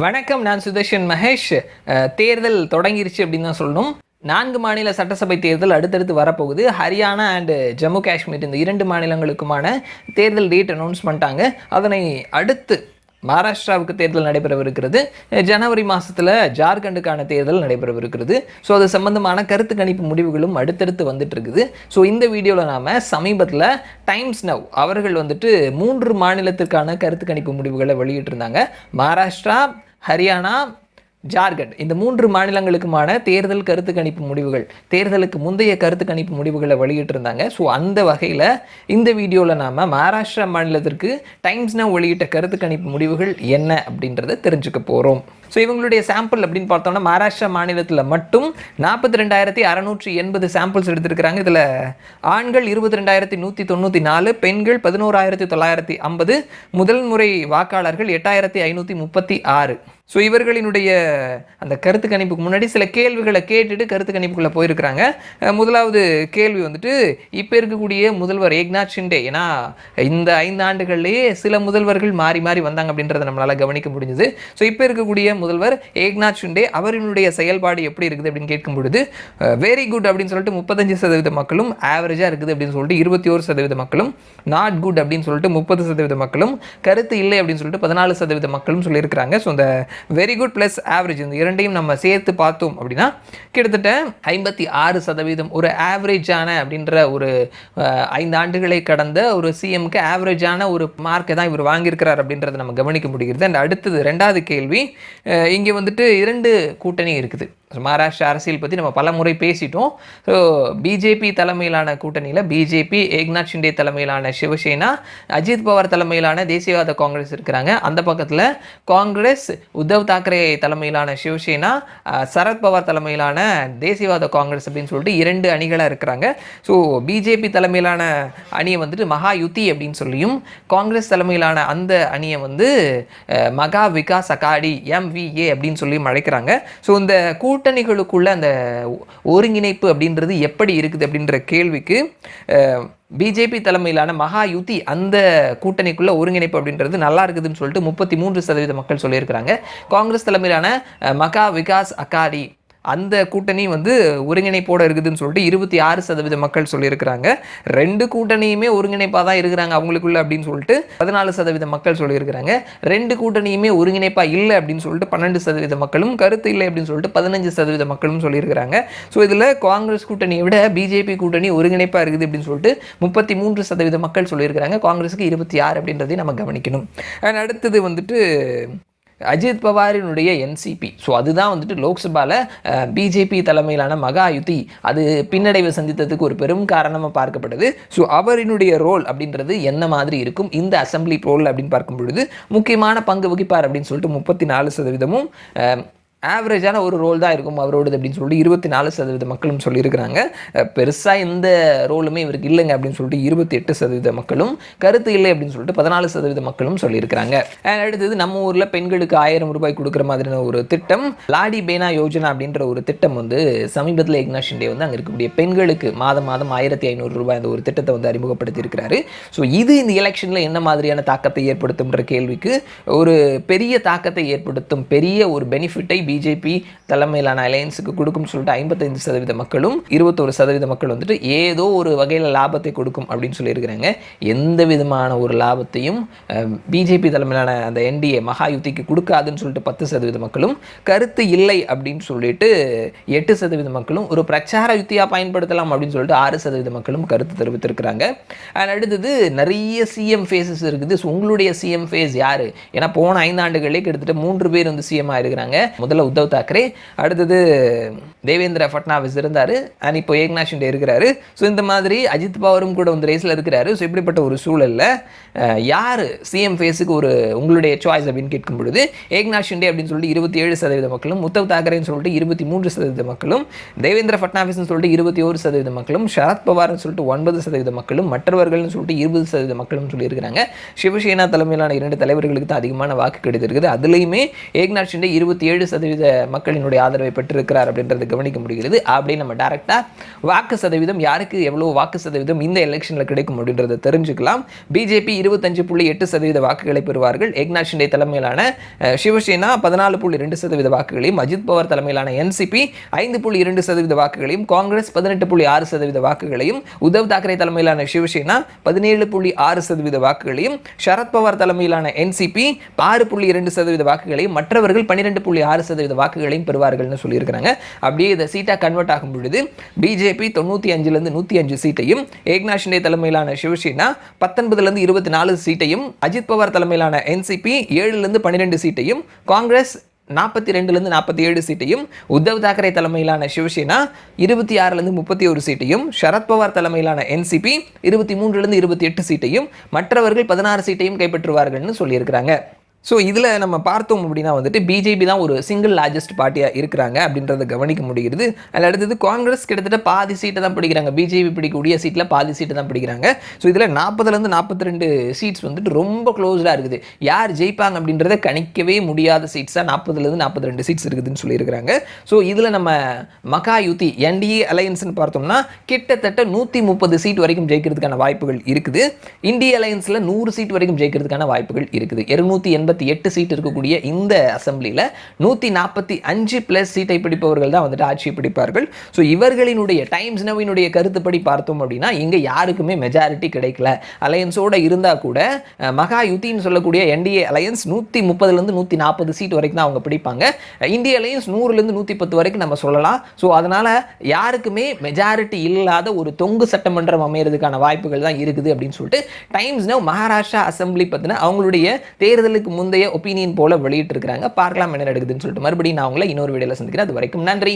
வணக்கம், நான் சுதர்ஷன் மகேஷ். தேர்தல் தொடங்கிருச்சு அப்படின்னு தான் சொல்லணும். 4 மாநில சட்டசபை தேர்தல் அடுத்தடுத்து வரப்போகுது. ஹரியானா அண்டு ஜம்மு காஷ்மீர் இந்த 2 மாநிலங்களுக்குமான தேர்தல் டேட் அனௌன்ஸ் பண்ணிட்டாங்க. அதனை அடுத்து மகாராஷ்டிராவுக்கு தேர்தல் நடைபெறவிருக்கிறது. ஜனவரி மாதத்தில் ஜார்க்கண்டுக்கான தேர்தல் நடைபெறவிருக்கிறது. ஸோ அது சம்பந்தமான கருத்து கணிப்பு முடிவுகளும் அடுத்தடுத்து வந்துட்டு இருக்குது. ஸோ இந்த வீடியோவில் நாம் சமீபத்தில் டைம்ஸ் நவ் அவர்கள் 3 மாநிலத்திற்கான கருத்து கணிப்பு முடிவுகளை வெளியிட்டிருந்தாங்க. மகாராஷ்டிரா, ஹரியானா, ஜார்க்கண்ட் இந்த 3 மாநிலங்களுக்குமான தேர்தல் கருத்து கணிப்பு முடிவுகள், தேர்தலுக்கு முந்தைய கருத்து கணிப்பு முடிவுகளை வெளியிட்டிருந்தாங்க. ஸோ அந்த வகையில் இந்த வீடியோவில் நாம் மகாராஷ்டிரா மாநிலத்திற்கு டைம்ஸ் நவ் வெளியிட்ட கருத்து கணிப்பு முடிவுகள் என்ன அப்படின்றத தெரிஞ்சுக்க போகிறோம். ஸோ இவங்களுடைய சாம்பிள் அப்படின்னு பார்த்தோம்னா மகாராஷ்டிரா மாநிலத்தில் மட்டும் 42,680 சாம்பிள்ஸ் எடுத்திருக்கிறாங்க. இதில் ஆண்கள் 22,194, பெண்கள் 11,950, முதல் முறை வாக்காளர்கள் 8,536. ஸோ இவர்களினுடைய அந்த கருத்து கணிப்புக்கு முன்னாடி சில கேள்விகளை கேட்டுட்டு கருத்து கணிப்புக்குள்ளே போயிருக்கிறாங்க. முதலாவது கேள்வி இப்போ இருக்கக்கூடிய முதல்வர் ஏக்நாத் ஷிண்டே, ஏன்னா இந்த 5 ஆண்டுகள்லேயே சில முதல்வர்கள் மாறி மாறி வந்தாங்க அப்படின்றத நம்மளால் கவனிக்க முடிஞ்சுது. ஸோ இப்போ இருக்கக்கூடிய முதல்வர் ஏக்நாத் ஷிண்டே அவரினுடைய செயல்பாடு எப்படி இருக்குது அப்படின்னு கேட்கும் பொழுது வெரி குட் அப்படின்னு சொல்லிட்டு 35% மக்களும், ஆவரேஜாக இருக்குது அப்படின்னு சொல்லிட்டு 21% மக்களும், நாட் குட் அப்படின்னு சொல்லிட்டு 30% மக்களும், கருத்து இல்லை அப்படின்னு சொல்லிட்டு 14% மக்களும் சொல்லியிருக்கிறாங்க. ஸோ இந்த வெரி குட் ப்ளஸ் ஆவரேஜ் இந்த இரண்டையும் நம்ம சேர்த்து பார்த்தோம் அப்படின்னா கிட்டத்தட்ட 56% ஒரு ஆவரேஜான அப்படின்ற ஒரு 5 ஆண்டுகளை கடந்த ஒரு சிஎம்க்கு ஆவரேஜான ஒரு மார்க்கை தான் இவர் வாங்கியிருக்கிறார் அப்படின்றத நம்ம கவனிக்க முடிகிறது. அண்ட் அடுத்தது 2வது கேள்வி, இங்கே 2 கூட்டணி இருக்குது. மகாராஷ்டிரா அரசியல் பற்றி நம்ம பல முறை பேசிட்டோம். ஸோ பிஜேபி தலைமையிலான கூட்டணியில் பிஜேபி, ஏக்நாத் ஷிண்டே தலைமையிலான சிவசேனா, அஜித் பவார் தலைமையிலான தேசியவாத காங்கிரஸ் இருக்கிறாங்க. அந்த பக்கத்தில் காங்கிரஸ், உத்தவ் தாக்கரே தலைமையிலான சிவசேனா, சரத்பவார் தலைமையிலான தேசியவாத காங்கிரஸ் அப்படின்னு சொல்லிட்டு 2 அணிகளாக இருக்கிறாங்க. ஸோ பிஜேபி தலைமையிலான அணியை மகா யுத்தி அப்படின்னு சொல்லியும், காங்கிரஸ் தலைமையிலான அந்த அணியை மகா விகாஸ் அகாடி MVA அப்படின்னு சொல்லியும் அழைக்கிறாங்க. ஸோ இந்த கூட்டணிகளுக்குள்ள அந்த ஒருங்கிணைப்பு அப்படின்றது எப்படி இருக்குது அப்படின்ற கேள்விக்கு பிஜேபி தலைமையிலான மகா யுத்தி அந்த கூட்டணிக்குள்ள ஒருங்கிணைப்பு அப்படின்றது நல்லா இருக்குதுன்னு சொல்லிட்டு 33% மக்கள் சொல்லியிருக்கிறாங்க. காங்கிரஸ் தலைமையிலான மகா விகாஸ் அகாடி அந்த கூட்டணி ஒருங்கிணைப்போடு இருக்குதுன்னு சொல்லிட்டு 26% மக்கள் சொல்லியிருக்கிறாங்க. 2 கூட்டணியுமே ஒருங்கிணைப்பாக தான் இருக்கிறாங்க அவங்களுக்குள்ள அப்படின்னு சொல்லிட்டு 14% மக்கள் சொல்லியிருக்கிறாங்க. 2 கூட்டணியுமே ஒருங்கிணைப்பாக இல்லை அப்படின்னு சொல்லிட்டு 12% மக்களும், கருத்து இல்லை அப்படின்னு சொல்லிட்டு 15% மக்களும் சொல்லியிருக்கிறாங்க. ஸோ இதில் காங்கிரஸ் கூட்டணியை விட பிஜேபி கூட்டணி ஒருங்கிணைப்பாக இருக்குது அப்படின்னு சொல்லிட்டு 33% மக்கள் சொல்லியிருக்கிறாங்க. காங்கிரஸுக்கு 26 அப்படின்றதையும் நம்ம கவனிக்கணும். அடுத்தது அஜித் பவாரினுடைய என்சிபி. ஸோ அதுதான் லோக்சபாவில் பிஜேபி தலைமையிலான மகா யுத்தி அது பின்னடைவை சந்தித்ததுக்கு ஒரு பெரும் காரணமாக பார்க்கப்பட்டது. ஸோ அவரினுடைய ரோல் அப்படின்றது என்ன மாதிரி இருக்கும் இந்த அசம்பிளி ரோல் அப்படின்னு பார்க்கும் பொழுது முக்கியமான பங்கு வகிப்பார் அப்படின்னு சொல்லிட்டு 34%, ஆவரேஜான ஒரு ரோல் தான் இருக்கும் அவரோடது அப்படின்னு சொல்லிட்டு 24% மக்களும் சொல்லியிருக்கிறாங்க. பெருசாக எந்த ரோலுமே இவருக்கு இல்லைங்க அப்படின்னு சொல்லிட்டு 28% மக்களும், கருத்து இல்லை அப்படின்னு சொல்லிட்டு 14% மக்களும் சொல்லியிருக்கிறாங்க. அடுத்தது நம்ம ஊரில் பெண்களுக்கு 1000 ரூபாய் கொடுக்குற மாதிரியான ஒரு திட்டம், லாடி பேனா யோஜனா அப்படின்ற ஒரு திட்டம் சமீபத்தில் ஏக்நாத் ஷிண்டே அங்கே இருக்கக்கூடிய பெண்களுக்கு மாதம் 1500 ரூபாய் அந்த ஒரு திட்டத்தை அறிமுகப்படுத்தி இருக்கிறாரு. ஸோ இது இந்த எலெக்ஷனில் என்ன மாதிரியான தாக்கத்தை ஏற்படுத்தும்ன்ற கேள்விக்கு ஒரு பெரிய தாக்கத்தை ஏற்படுத்தும், பெரிய ஒரு பெனிஃபிட்டை பிஜேபி தலைமையிலான அலையன்ஸுக்கு கொடுக்கும் சொல்லிட்டு 55% மக்களும், 21% மக்கள் ஏதோ ஒரு வகையில் லாபத்தை கொடுக்கும் அப்படின்னு சொல்லியிருக்கிறாங்க. எந்த விதமான ஒரு லாபத்தையும் பிஜேபி தலைமையிலான அந்த என்டிஏ மகா யுத்திக்கு கொடுக்காதுன்னு சொல்லிட்டு 10% மக்களும், கருத்து இல்லை அப்படின்னு சொல்லிட்டு 8% மக்களும், ஒரு பிரச்சார யுத்தியாக பயன்படுத்தலாம் அப்படின்னு சொல்லிட்டு 6% மக்களும் கருத்து தெரிவித்திருக்கிறாங்க. அடுத்தது நிறைய சிஎம் ஃபேஸஸ் இருக்குது. ஸோ உங்களுடைய சிஎம் ஃபேஸ் யார்? ஏன்னா போன 5 ஆண்டுகளே கிட்டத்தட்ட 3 பேர் சிஎம் ஆயிருக்கிறாங்க. முதல்ல உத்தவ் தாக்கரே, அடுத்தது தேவேந்திர ஃபட்னாவிஸ் இருந்தார், அண்ட் இப்போ ஏக்நாத் ஷிண்டே இருக்கிறாரு. ஸோ இந்த மாதிரி அஜித் பவாரும் கூட ரேஸில் இருக்கிறாரு. ஸோ இப்படிப்பட்ட ஒரு சூழலில் யார் சிஎம் ஃபேஸுக்கு ஒரு உங்களுடைய சாய்ஸ் அப்படின்னு கேட்கும் பொழுது ஏக்நாத் ஷிண்டே அப்படின்னு சொல்லிட்டு 27% மக்களும், உத்தவ் தாக்கரேன்னு சொல்லிட்டு 23% மக்களும், தேவேந்திர ஃபட்னாவிஸ்ன்னு சொல்லிட்டு 21% மக்களும், சரத் பவார்னு சொல்லிட்டு 9% மக்களும், மற்றவர்கள்னு சொல்லிட்டு 20% மக்களும் சொல்லியிருக்கிறாங்க. சிவசேனா தலைமையிலான 2 தலைவர்களுக்கு தான் அதிகமான வாக்கு கிடைத்திருக்குது. அதுலேயுமே ஏக்நாத் ஷிண்டே 27% 50% மக்களினுடைய ஆதரவை பெற்றிருக்கிறார் அப்படின்றது கவனிக்க முடிகிறது. அப்படி நம்ம டைரக்டாக வாக்கு சதவீதம் யாருக்கு எவ்வளோ வாக்கு சதவீதம் இந்த எலெக்ஷனில் கிடைக்கும் அப்படின்றத தெரிஞ்சுக்கலாம். பிஜேபி 25.8% வாக்குகளை பெறுவார்கள். ஏக்நாத் ஷிண்டே தலைமையிலான சிவசேனா 14.2% வாக்குகளையும், அஜித் பவார் தலைமையிலான என்சிபி 5.2% வாக்குகளையும், காங்கிரஸ் 18.6% வாக்குகளையும், உத்தவ் தாக்கரே தலைமையிலான சிவசேனா 17.6% வாக்குகளையும், சரத்பவார் தலைமையிலான என்சிபி 6.2% வாக்குகளையும், மற்றவர்கள் 12.6% வாக்குகளையும் பெறுவார்கள்னு சொல்லியிருக்கிறாங்க. அப்படியே இதை சீட்டாக கன்வெர்ட் ஆகும் பொழுது பிஜேபி 95லேருந்து 105 சீட்டையும், ஏக்நாத் ஷிண்டே தலைமையிலான சிவசேனா 19லேருந்து 24 சீட்டையும், அஜித் பவார் தலைமையிலான என்சிபி 7லேருந்து 12 சீட்டையும், காங்கிரஸ் 42லேருந்து 47 சீட்டையும், உத்தவ் தாக்கரே தலைமையிலான சிவசேனா 26லேருந்து 31 சீட்டையும், சரத்பவார் தலைமையிலான என்சிபி 23லேருந்து 28 சீட்டையும், மற்றவர்கள் 16 சீட்டையும் கைப்பற்றுவார்கள்னு சொல்லியிருக்கிறாங்க. ஸோ இதில் நம்ம பார்த்தோம் அப்படின்னா வந்துட்டு பிஜேபி தான் ஒரு சிங்கிள் லார்ஜஸ்ட் பார்ட்டியாக இருக்கிறாங்க அப்படின்றத கவனிக்க முடிகிறது. அதில் அடுத்தது காங்கிரஸ் கிட்டத்தட்ட பாதி சீட்டை தான் பிடிக்கிறாங்க. பிஜேபி பிடிக்கக்கூடிய சீட்டில் பாதி சீட்டை தான் பிடிக்கிறாங்க. ஸோ இதில் 40லேருந்து 42 சீட்ஸ் வந்துட்டு ரொம்ப க்ளோஸ்டாக இருக்குது. யார் ஜெயிப்பாங்க அப்படின்றத கணிக்கவே முடியாத சீட்ஸாக 40லேருந்து 42 சீட்ஸ் இருக்குதுன்னு சொல்லியிருக்கிறாங்க. ஸோ இதில் நம்ம மகாயுதி என்டிஏ அலையன்ஸ்னு பார்த்தோம்னா கிட்டத்தட்ட 130 சீட் வரைக்கும் ஜெயிக்கிறதுக்கான வாய்ப்புகள் இருக்குது. இந்திய அலையன்ஸில் 100 சீட் வரைக்கும் ஜெயிக்கிறதுக்கான வாய்ப்புகள் இருக்குது. 288 சீட் இருக்கக்கூடிய இந்த அசம்பிளியில் 145 பிளஸ் சீட்டை பிடிப்பவர்கள் தான் வந்துட்டு ஆட்சியை பிடிப்பார்கள். ஸோ இவர்களினுடைய டைம்ஸ் நவினுடைய கருத்துப்படி பார்த்தோம் அப்படின்னா இங்கே யாருக்குமே மெஜாரிட்டி கிடைக்கல. அலையன்ஸோட இருந்தால் கூட மகாயுத்தின்னு சொல்லக்கூடிய என்டிஏ அலையன்ஸ் 130லேருந்து 140 சீட் வரைக்கும் தான் அவங்க பிடிப்பாங்க. இந்திய அலையன்ஸ் 100லேருந்து 110 வரைக்கும் நம்ம சொல்லலாம். ஸோ அதனால் யாருக்குமே மெஜாரிட்டி இல்லாத ஒரு தொங்கு சட்டமன்றம் அமையறதுக்கான வாய்ப்புகள் தான் இருக்குது அப்படின்னு சொல்லிட்டு டைம்ஸ் நவ் மகாராஷ்டிரா அசம்பிளி பற்றின அவங்களுடைய தேர்தலுக்கு முந்தைய ஒப்பீனியன் போல வெளியிட்டு இருக்கிறாங்க. பார்க்கலாம் என்ன நடக்குதுன்னு சொல்லிட்டு மறுபடியும் நான் உங்களை இன்னொரு வீடியோல சந்திக்கிறேன். அது வரைக்கும் நன்றி.